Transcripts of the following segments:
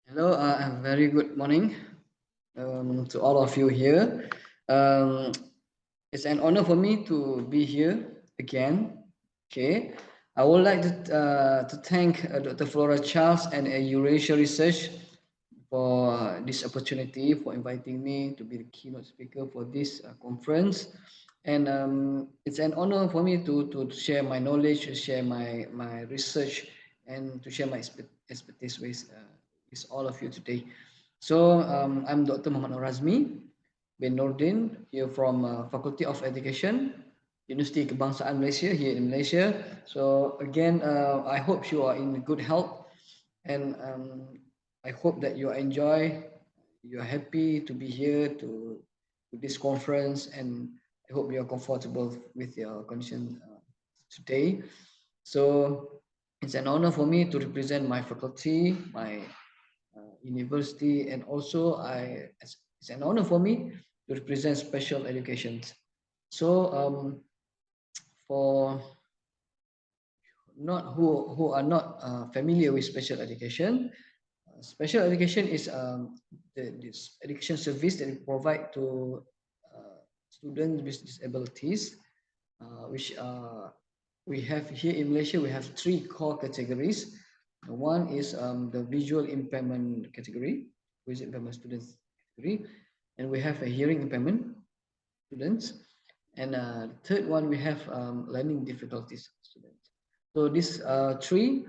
Hello, a very good morning to all of you here. Um, it's an honor for me to be here again. Okay, I would like to thank Dr. Flora Charles and Eurasia Research for this opportunity, for inviting me to be the keynote speaker for this conference. And it's an honor for me to share my knowledge, to share my research, and to share my expertise with all of you today. So I'm Dr. Muhammad Razmi bin Nordin here from Faculty of Education, University Kebangsaan Malaysia here in Malaysia. So again, I hope you are in good health, and I hope that you enjoy, you're happy to be here to this conference, and I hope you're comfortable with your condition today. So it's an honor for me to represent my faculty, my university, and also it's an honor for me to represent special education. So for not who are not familiar with special education, special education is this education service that we provide to students with disabilities, which we have here in Malaysia. We have three core categories. One is the visual impairment category, visual impairment students category, and we have a hearing impairment students, and the third one we have learning difficulties students. So these three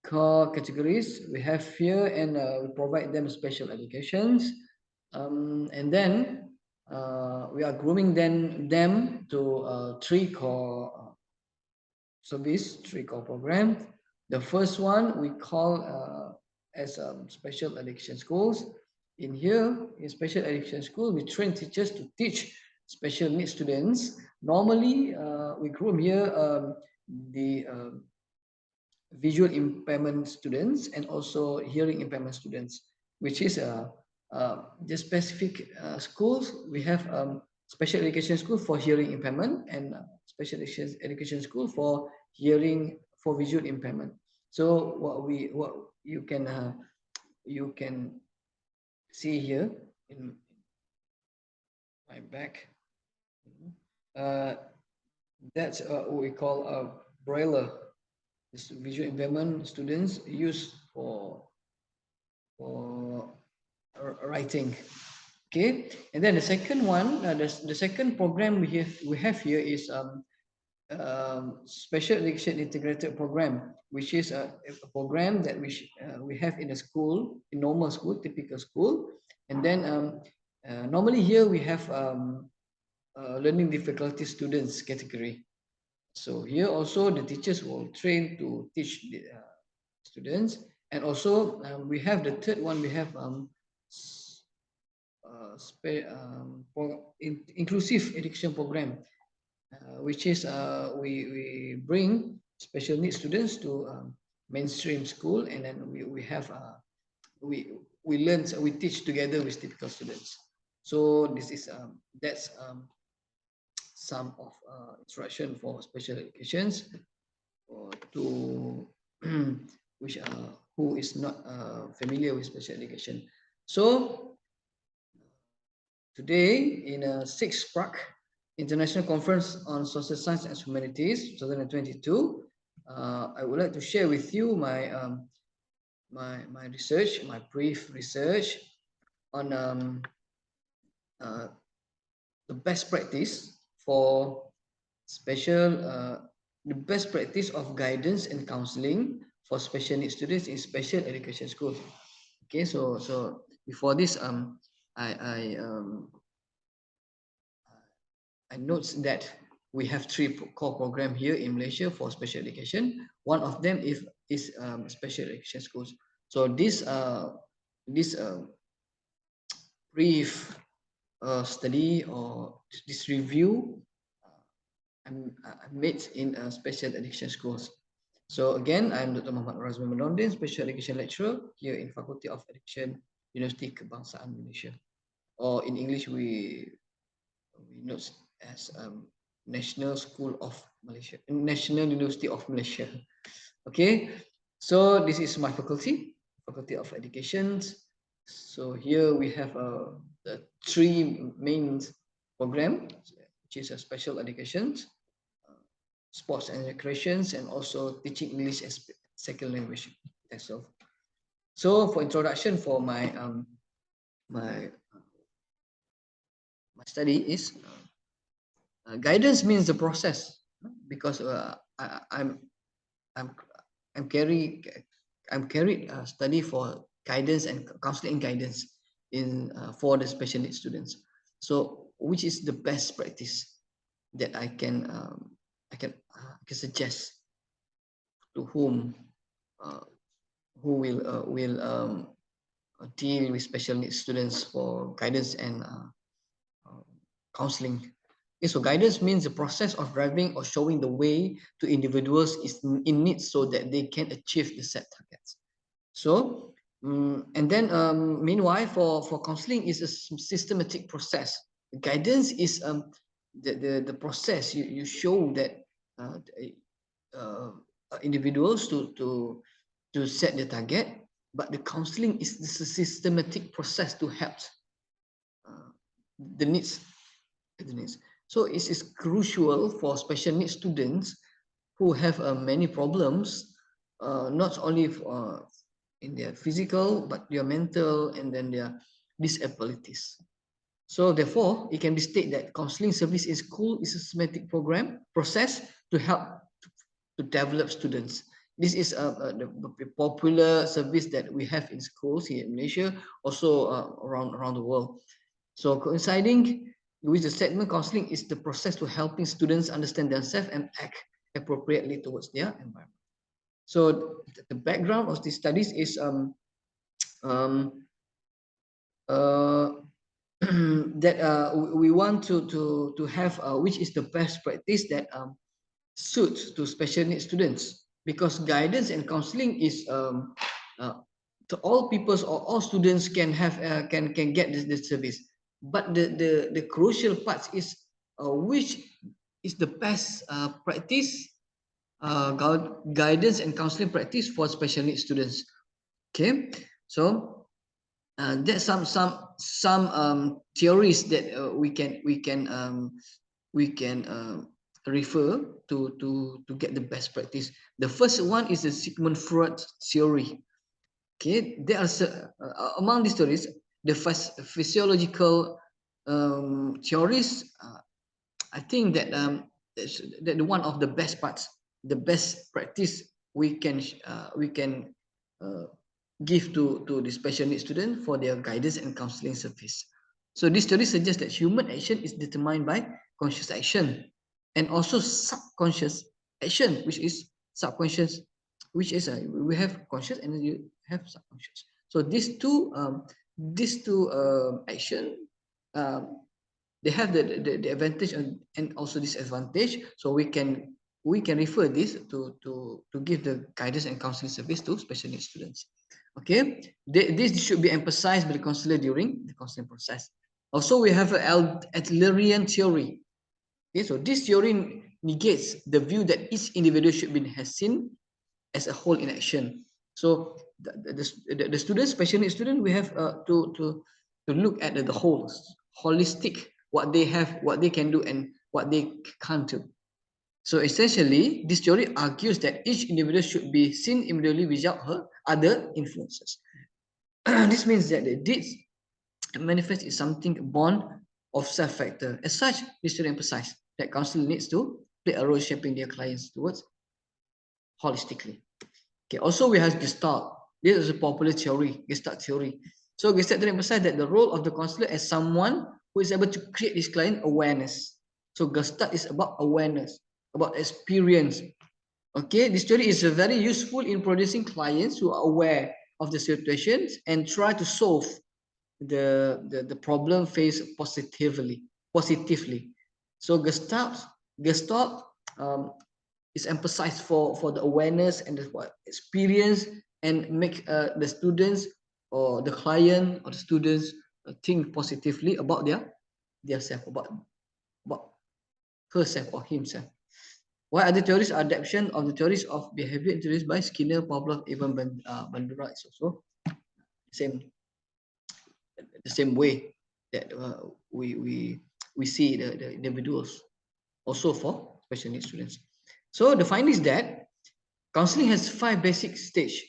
core categories we have here, and we provide them special educations, and then we are grooming them to three core service, three core program. The first one we call as special education schools. In here, in special education school, we train teachers to teach special needs students. Normally, we groom here the visual impairment students and also hearing impairment students, which is the specific schools. We have special education school for hearing impairment and special education school for hearing for visual impairment. So what you can see here in my back, uh, that's what we call a braille. This visual impairment students use for writing. Okay, and then the second one, the second program we have here is special education integrated program, which is a program that we have in a school, in normal school, typical school, and then normally here we have learning difficulty students category. So here also the teachers will train to teach the students, and also we have the third one. We have inclusive education program, which is we bring special needs students to mainstream school, and then we have we learn, we teach together with typical students. So this is that's some of instruction for special educations to which who is not familiar with special education. So today in a 6th Prague International Conference on Social Science and Humanities 2022, I would like to share with you my research, my brief research on the best practice for the best practice of guidance and counseling for special needs students in special education schools. Okay, so before this, I I note that we have three core programs here in Malaysia for special education. One of them is special education schools. So this brief study or this review I made in special education schools. So again, I'm Dr. Muhammad Razmi Menondin, special education lecturer here in Faculty of Education, University Kebangsaan Malaysia. Or in English, we know as National School of Malaysia, National University of Malaysia. Okay, So this is my faculty of education. So here we have the three main program, which is a special education, uh, sports and recreations, and also teaching English as second language. That's all. So for introduction for my my study is guidance means the process, because I'm I'm carry I'm carried study for guidance and counseling guidance in for the special needs students. So which is the best practice that I can suggest to whom uh, who will deal with special needs students for guidance and uh, counseling. Okay, so guidance means the process of driving or showing the way to individuals is in need so that they can achieve the set targets. So, and then meanwhile, for counseling is a systematic process. Guidance is the process you show that uh, uh, individuals to set the target, but the counseling is the systematic process to help uh, the needs. The needs. So it is crucial for special needs students who have many problems, not only in their physical, but their mental and then their disabilities. So therefore, it can be stated that counseling service in school is a systematic program process to help to develop students. This is the popular service that we have in schools here in Malaysia, also around the world. So coinciding with the segment counseling is the process to helping students understand themselves and act appropriately towards their environment. So the background of these studies is um, uh, that we want to have which is the best practice that suits to special needs students, because guidance and counseling is to all peoples or all students can have can get this service, but the crucial part is which is the best practice guidance and counseling practice for special needs students. Okay, so there's some theories that we can refer to get the best practice. The first one is the Sigmund Freud theory. Okay, there are among these theories, the physiological theories. I think that that one of the best parts, the best practice we can uh, give to the special needs student for their guidance and counseling service. So this theory suggests that human action is determined by conscious action and also subconscious action, which is subconscious, which is we have conscious and then you have subconscious. So these two action um, they have the advantage and also disadvantage. So we can refer this to give the guidance and counseling service to special needs students. Okay, this should be emphasized by the counselor during the counseling process. Also, we have a Lillian Theory. Okay, so this theory negates the view that each individual should be seen as a whole in action. So the students, special needs student, we have to look at the whole, holistic, what they have, what they can do, and what they can't do. So essentially, this theory argues that each individual should be seen individually without her other influences. This means that the deeds manifest is something born of self-factor. As such, this should emphasize that counselor needs to play a role shaping their clients towards holistically. Okay, also we have Gestalt. This is a popular theory, Gestalt theory. So Gestalt theory emphasizes that the role of the counselor as someone who is able to create this client awareness. So Gestalt is about awareness, about experience. Okay, this theory is very useful in producing clients who are aware of the situations and try to solve the problem faced positively. So Gestalt is emphasized for the awareness and the experience, and make the students or the client or the students think positively about their self, about herself or himself. Why other theories are adaptation of the theories of behavior introduced by Skinner, Pavlov, even Bandura is also same the same way that we see the individuals also for special needs students. So the finding is that counseling has 5 basic stage.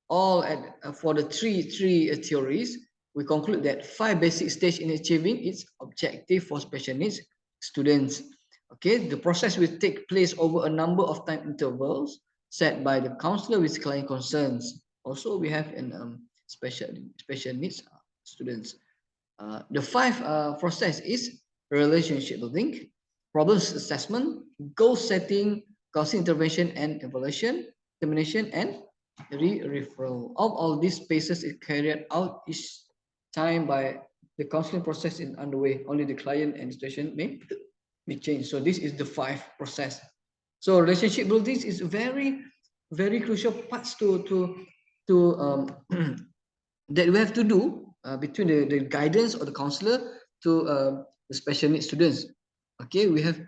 All at for the three theories, we conclude that 5 basic stage in achieving its objective for special needs students. Okay, the process will take place over a number of time intervals set by the counselor with client concerns. Also, we have an special needs students. The 5 process is relationship building, problems assessment, goal setting, counseling intervention and evaluation, termination, and referral. All these phases is carried out each time by the counseling process is underway. Only the client and situation may change. So this is the 5 process. So relationship building is very crucial parts that we have to do between the guidance or the counselor to the special needs students. Okay, we have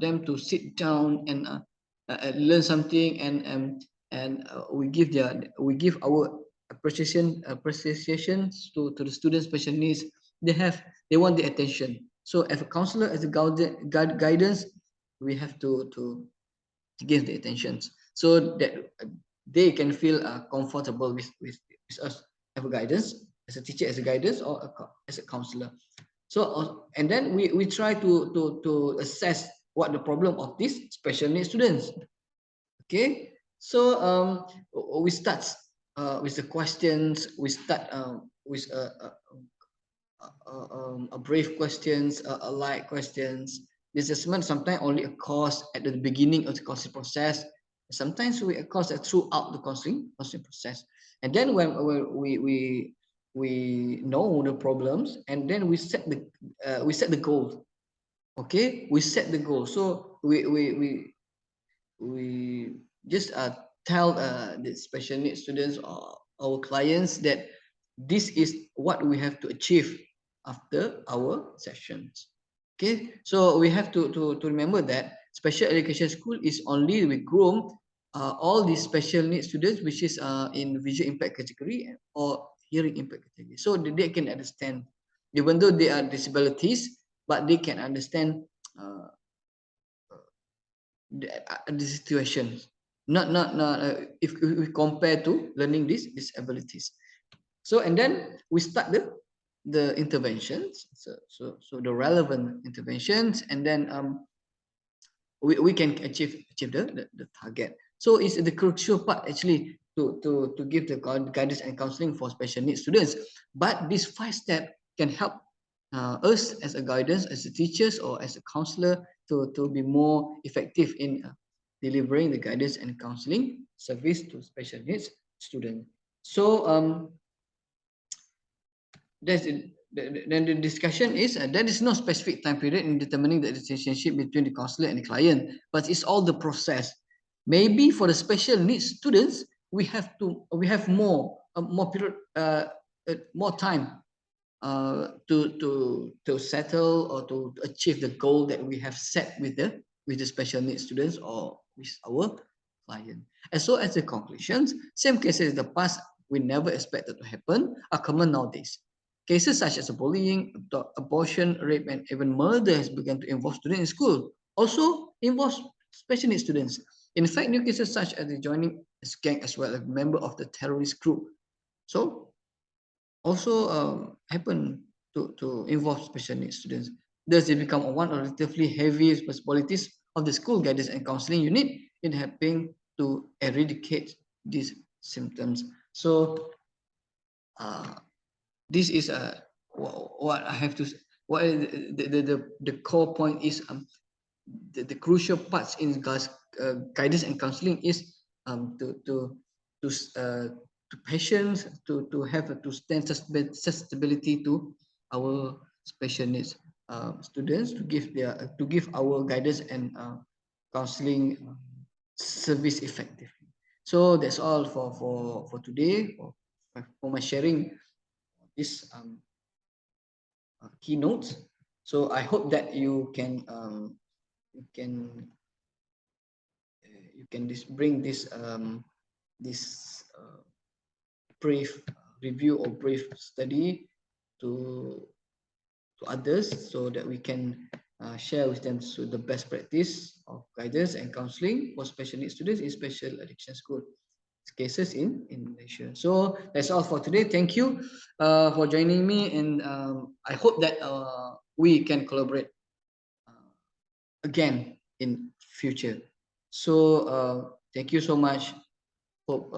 them to sit down and learn something, and we give our appreciations to the students special needs. They want the attention. So as a counselor, as a guidance, we have to give the attentions so that they can feel comfortable with us as a guidance, as a teacher, as a guidance, or as a counselor. So and then we try to assess what the problem of these special needs students. Okay, so we start with the questions. We start with a brave questions, a light questions. This assessment sometimes only occurs at the beginning of the counseling process. Sometimes we occurs throughout the counseling process. And then when we know the problems, and then we set the goal. Okay, we set the goal. So we just tell the special needs students or our clients that this is what we have to achieve after our sessions. Okay, so we have to remember that special education school is only we groom all these special needs students which is in visual impact category or hearing impact category, so that they can understand, even though they are disabilities, but they can understand uh, the situation, not if we compare to learning these disabilities. So and then we start the interventions, so the relevant interventions, and then we can achieve the target. So it's the crucial part actually to give the guidance and counseling for special needs students. But this 5 step can help us as a guidance, as a teachers, or as a counselor to be more effective in delivering the guidance and counseling service to special needs students. So then the discussion is there is no specific time period in determining the relationship between the counselor and the client, but it's all the process. Maybe for the special needs students, we have more period, more time to settle or to achieve the goal that we have set with the special needs students or with our client. And so as the conclusions, same cases in the past we never expected to happen are common nowadays. Cases such as bullying, abortion, rape, and even murder has begun to involve students in school. Also involves special needs students. In fact, new cases such as the joining a gang as well as a member of the terrorist group. So also happen to involve special needs students. Thus, they become one of the relatively heavy responsibilities of the school guidance and counseling unit in helping to eradicate these symptoms. So, this is what I have to. What the core point is the crucial parts in guidance and counseling is to uh, to patients to have to stand susceptibility to our special needs students to give our guidance and counseling service effectively. So that's all for today for my sharing this keynotes. So I hope that you can can bring this brief review or brief study to others, so that we can share with them so the best practice of guidance and counseling for special needs students in special addiction school cases in Malaysia. So that's all for today. Thank you for joining me, and I hope that we can collaborate again in future. So thank you so much. Hope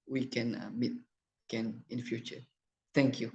we can meet again in future. Thank you.